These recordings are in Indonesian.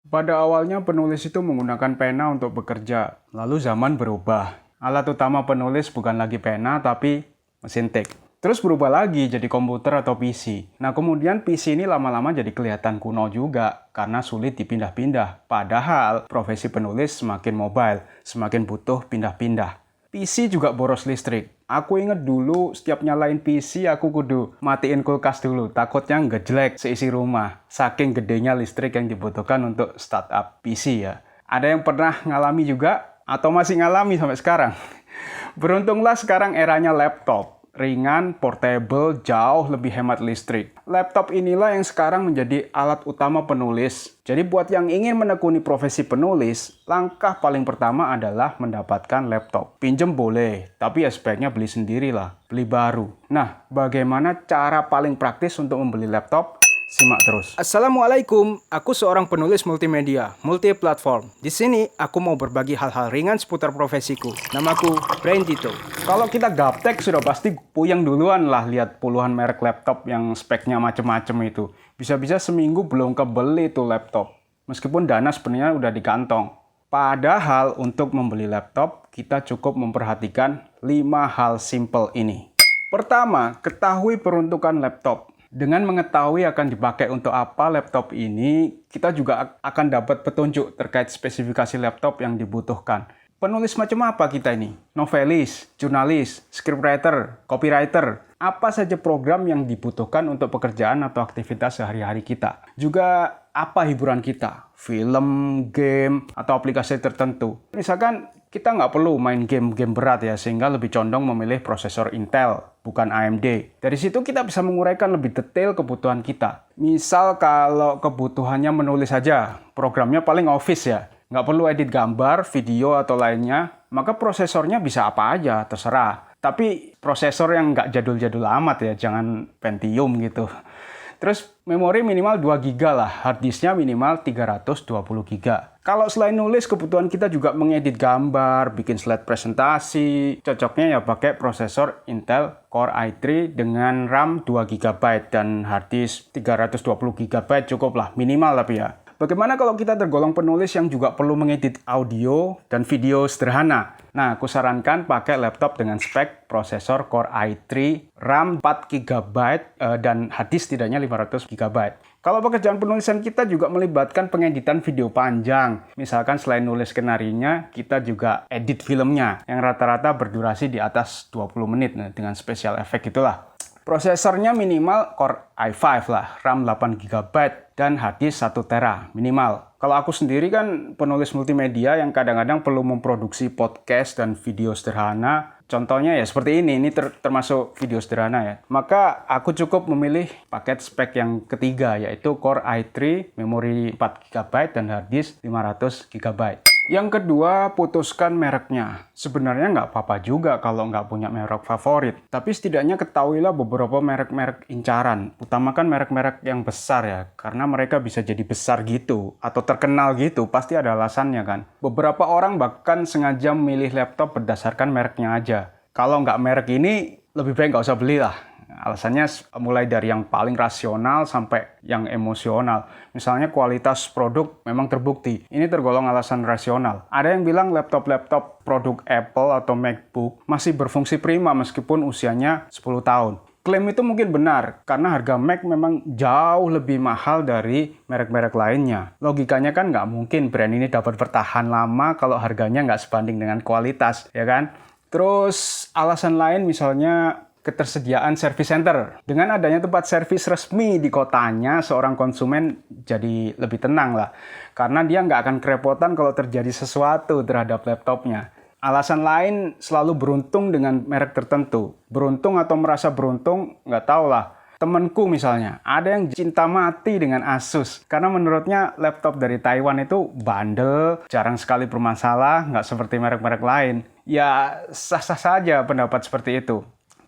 Pada awalnya penulis itu menggunakan pena untuk bekerja, lalu zaman berubah. Alat utama penulis bukan lagi pena, tapi mesin tik. Terus berubah lagi jadi komputer atau PC. Nah kemudian PC ini lama-lama jadi kelihatan kuno juga, karena sulit dipindah-pindah. Padahal profesi penulis semakin mobile, semakin butuh pindah-pindah. PC juga boros listrik. Aku inget dulu setiap nyalain PC aku kudu matiin kulkas dulu. Takutnya ngejelek seisi rumah. Saking gedenya listrik yang dibutuhkan untuk startup PC ya. Ada yang pernah ngalami juga? Atau masih ngalami sampai sekarang? Beruntunglah sekarang eranya laptop. Ringan, portable, jauh lebih hemat listrik. Laptop inilah yang sekarang menjadi alat utama penulis. Jadi buat yang ingin menekuni profesi penulis, langkah paling pertama adalah mendapatkan laptop. Pinjem boleh, tapi ya sebaiknya beli sendirilah, beli baru. Nah, bagaimana cara paling praktis untuk membeli laptop? Simak terus. Assalamualaikum, aku seorang penulis multimedia, multi-platform. Di sini aku mau berbagi hal-hal ringan seputar profesiku. Namaku Brain Dito. Kalau kita gaptek sudah pasti puyeng duluan lah lihat puluhan merek laptop yang speknya macem-macem itu. Bisa-bisa seminggu belum kebeli tuh laptop. Meskipun dana sebenarnya udah di kantong. Padahal untuk membeli laptop kita cukup memperhatikan 5 hal simple ini. Pertama, ketahui peruntukan laptop. Dengan mengetahui akan dipakai untuk apa laptop ini, kita juga akan dapat petunjuk terkait spesifikasi laptop yang dibutuhkan. Penulis macam apa kita ini? Novelis, jurnalis, scriptwriter, copywriter. Apa saja program yang dibutuhkan untuk pekerjaan atau aktivitas sehari-hari kita. Juga apa hiburan kita? Film, game, atau aplikasi tertentu. Misalkan kita nggak perlu main game-game berat ya, sehingga lebih condong memilih prosesor Intel, bukan AMD. Dari situ kita bisa menguraikan lebih detail kebutuhan kita. Misal kalau kebutuhannya menulis saja, programnya paling Office ya. Nggak perlu edit gambar, video, atau lainnya, maka prosesornya bisa apa aja, terserah. Tapi prosesor yang nggak jadul-jadul amat ya, jangan Pentium gitu. Terus memori minimal 2 GB lah, hard disknya minimal 320 GB. Kalau selain nulis, kebutuhan kita juga mengedit gambar, bikin slide presentasi. Cocoknya ya pakai prosesor Intel Core i3 dengan RAM 2 GB dan hard disk 320 GB cukup lah, minimal tapi ya. Bagaimana kalau kita tergolong penulis yang juga perlu mengedit audio dan video sederhana? Nah, aku sarankan pakai laptop dengan spek prosesor Core i3, RAM 4 GB, dan hard disk setidaknya 500 GB. Kalau pekerjaan penulisan kita juga melibatkan pengeditan video panjang. Misalkan selain nulis skenarionya, kita juga edit filmnya yang rata-rata berdurasi di atas 20 menit dengan special effect itulah. Prosesornya minimal Core i5 lah, RAM 8 GB, dan hard disk 1 TB minimal. Kalau aku sendiri kan penulis multimedia yang kadang-kadang perlu memproduksi podcast dan video sederhana. Contohnya ya seperti ini termasuk video sederhana ya. Maka aku cukup memilih paket spek yang ketiga, yaitu Core i3, memori 4 GB, dan hard disk 500 GB. Yang kedua, putuskan mereknya. Sebenarnya nggak apa-apa juga kalau nggak punya merek favorit. Tapi setidaknya ketahuilah beberapa merek-merek incaran. Utamakan merek-merek yang besar ya. Karena mereka bisa jadi besar gitu. Atau terkenal gitu. Pasti ada alasannya kan. Beberapa orang bahkan sengaja memilih laptop berdasarkan mereknya aja. Kalau nggak merek ini, lebih baik nggak usah beli lah. Alasannya mulai dari yang paling rasional sampai yang emosional. Misalnya kualitas produk memang terbukti. Ini tergolong alasan rasional. Ada yang bilang laptop-laptop produk Apple atau MacBook masih berfungsi prima meskipun usianya 10 tahun. Klaim itu mungkin benar, karena harga Mac memang jauh lebih mahal dari merek-merek lainnya. Logikanya kan nggak mungkin brand ini dapat bertahan lama kalau harganya nggak sebanding dengan kualitas, ya kan? Terus alasan lain misalnya ketersediaan service center. Dengan adanya tempat servis resmi di kotanya, seorang konsumen jadi lebih tenang lah. Karena dia nggak akan kerepotan kalau terjadi sesuatu terhadap laptopnya. Alasan lain selalu beruntung dengan merek tertentu. Beruntung atau merasa beruntung, nggak tahu lah. Temenku misalnya, ada yang cinta mati dengan Asus. Karena menurutnya laptop dari Taiwan itu bandel, jarang sekali bermasalah, nggak seperti merek-merek lain. Ya, sah-sah saja pendapat seperti itu.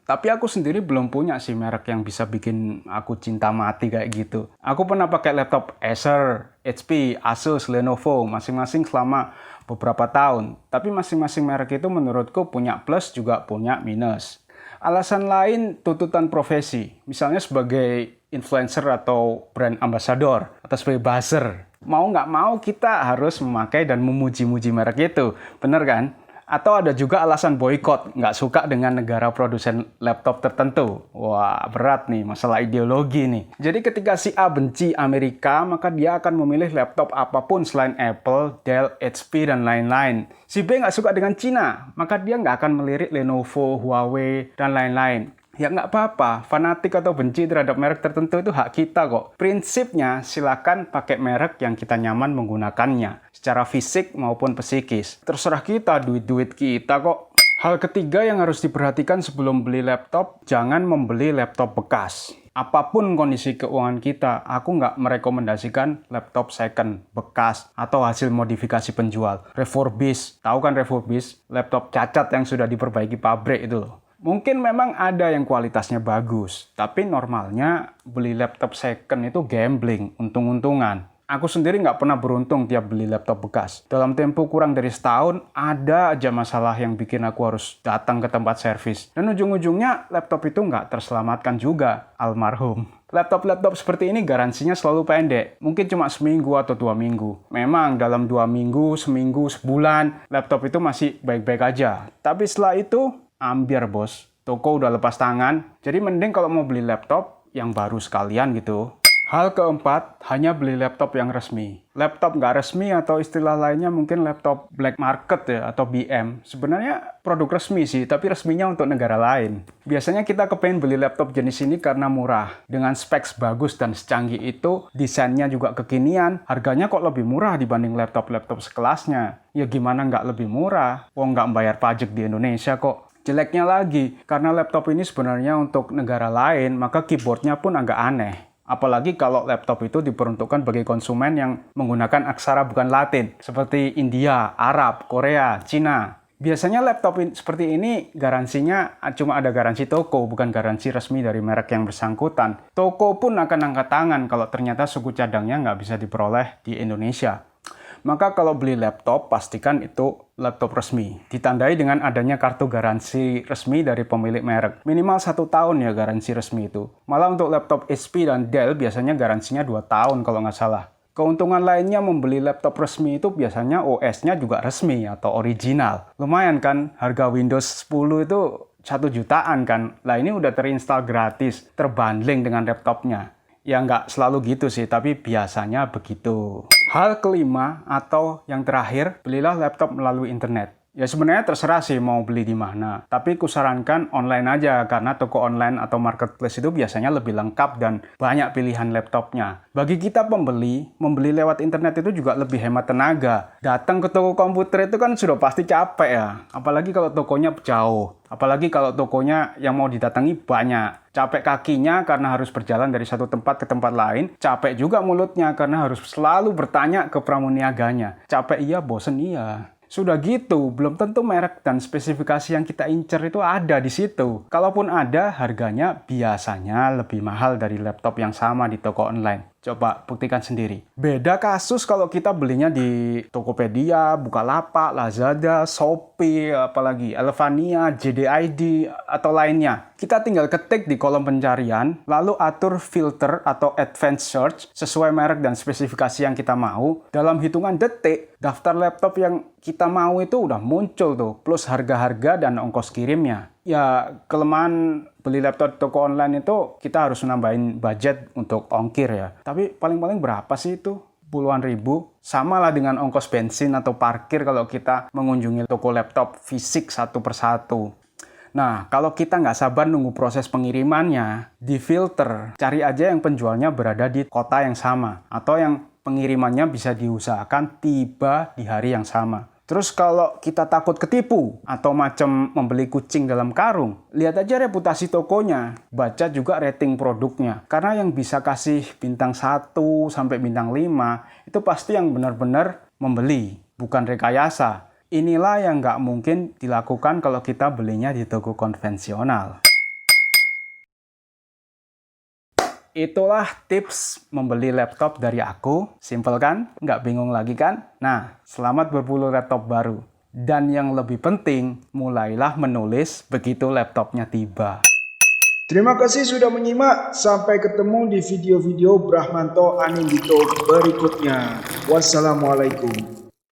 Tapi aku sendiri belum punya sih merek yang bisa bikin aku cinta mati kayak gitu. Aku pernah pakai laptop Acer, HP, Asus, Lenovo, masing-masing selama beberapa tahun. Tapi masing-masing merek itu menurutku punya plus juga punya minus. Alasan lain tuntutan profesi. Misalnya sebagai influencer atau brand ambassador, atau sebagai buzzer. Mau nggak mau kita harus memakai dan memuji-muji merek itu. Bener kan? Atau ada juga alasan boykot, nggak suka dengan negara produsen laptop tertentu. Wah, berat nih, masalah ideologi nih. Jadi ketika si A benci Amerika, maka dia akan memilih laptop apapun selain Apple, Dell, HP, dan lain-lain. Si B nggak suka dengan Cina, maka dia nggak akan melirik Lenovo, Huawei, dan lain-lain. Ya nggak apa-apa, fanatik atau benci terhadap merek tertentu itu hak kita kok. Prinsipnya silakan pakai merek yang kita nyaman menggunakannya, secara fisik maupun psikis. Terserah kita, duit-duit kita kok. Hal ketiga yang harus diperhatikan sebelum beli laptop, jangan membeli laptop bekas. Apapun kondisi keuangan kita, aku nggak merekomendasikan laptop second, bekas, atau hasil modifikasi penjual. Refurbish, tahu kan refurbish? Laptop cacat yang sudah diperbaiki pabrik itu loh. Mungkin memang ada yang kualitasnya bagus, tapi normalnya beli laptop second itu gambling, untung-untungan. Aku sendiri nggak pernah beruntung tiap beli laptop bekas. Dalam tempo kurang dari setahun, ada aja masalah yang bikin aku harus datang ke tempat servis. Dan ujung-ujungnya laptop itu nggak terselamatkan juga, almarhum. Laptop-laptop seperti ini garansinya selalu pendek, mungkin cuma seminggu atau 2 minggu. Memang dalam 2 minggu, seminggu, sebulan, laptop itu masih baik-baik aja. Tapi setelah itu, ambiar bos, toko udah lepas tangan, jadi mending kalau mau beli laptop yang baru sekalian gitu. Hal keempat, hanya beli laptop yang resmi. Laptop nggak resmi atau istilah lainnya mungkin laptop black market ya, atau BM. Sebenarnya produk resmi sih, tapi resminya untuk negara lain. Biasanya kita kepengen beli laptop jenis ini karena murah. Dengan specs bagus dan secanggih itu, desainnya juga kekinian, harganya kok lebih murah dibanding laptop-laptop sekelasnya. Ya gimana nggak lebih murah? Wong nggak bayar pajak di Indonesia kok. Jeleknya lagi, karena laptop ini sebenarnya untuk negara lain, maka keyboardnya pun agak aneh. Apalagi kalau laptop itu diperuntukkan bagi konsumen yang menggunakan aksara bukan Latin, seperti India, Arab, Korea, Cina. Biasanya laptop seperti ini garansinya cuma ada garansi toko, bukan garansi resmi dari merek yang bersangkutan. Toko pun akan angkat tangan kalau ternyata suku cadangnya nggak bisa diperoleh di Indonesia. Maka kalau beli laptop, pastikan itu laptop resmi. Ditandai dengan adanya kartu garansi resmi dari pemilik merek. Minimal 1 tahun ya garansi resmi itu. Malah untuk laptop HP dan Dell biasanya garansinya 2 tahun kalau nggak salah. Keuntungan lainnya membeli laptop resmi itu biasanya OS-nya juga resmi atau original. Lumayan kan, harga Windows 10 itu 1 jutaan kan. Lah ini udah terinstall gratis, terbundling dengan laptopnya. Ya nggak selalu gitu sih, tapi biasanya begitu. Hal kelima atau yang terakhir, belilah laptop melalui internet. Ya sebenarnya terserah sih mau beli di mana, tapi kusarankan online aja karena toko online atau marketplace itu biasanya lebih lengkap dan banyak pilihan laptopnya. Bagi kita pembeli, membeli lewat internet itu juga lebih hemat tenaga. Datang ke toko komputer itu kan sudah pasti capek ya, apalagi kalau tokonya jauh. Apalagi kalau tokonya yang mau didatangi banyak. Capek kakinya karena harus berjalan dari satu tempat ke tempat lain. Capek juga mulutnya karena harus selalu bertanya ke pramuniaganya. Capek iya, bosen iya. Sudah gitu, belum tentu merek dan spesifikasi yang kita incer itu ada di situ. Kalaupun ada, harganya biasanya lebih mahal dari laptop yang sama di toko online. Coba buktikan sendiri. Beda kasus kalau kita belinya di Tokopedia, Bukalapak, Lazada, Shopee, apalagi Elevania, JDID, atau lainnya. Kita tinggal ketik di kolom pencarian, lalu atur filter atau advanced search sesuai merek dan spesifikasi yang kita mau. Dalam hitungan detik, daftar laptop yang kita mau itu udah muncul tuh, plus harga-harga dan ongkos kirimnya. Ya, kelemahan beli laptop toko online itu kita harus nambahin budget untuk ongkir ya. Tapi paling-paling berapa sih itu? Puluhan ribu. Sama lah dengan ongkos bensin atau parkir kalau kita mengunjungi toko laptop fisik satu persatu. Nah, kalau kita nggak sabar nunggu proses pengirimannya, di filter, cari aja yang penjualnya berada di kota yang sama. Atau yang pengirimannya bisa diusahakan tiba di hari yang sama. Terus kalau kita takut ketipu atau macam membeli kucing dalam karung, lihat aja reputasi tokonya, baca juga rating produknya. Karena yang bisa kasih bintang 1 sampai bintang 5 itu pasti yang benar-benar membeli, bukan rekayasa. Inilah yang nggak mungkin dilakukan kalau kita belinya di toko konvensional. Itulah tips membeli laptop dari aku. Simple kan? Nggak bingung lagi kan? Nah, selamat berburu laptop baru. Dan yang lebih penting, mulailah menulis begitu laptopnya tiba. Terima kasih sudah menyimak. Sampai ketemu di video-video Brahmanto Anindito berikutnya. Wassalamualaikum.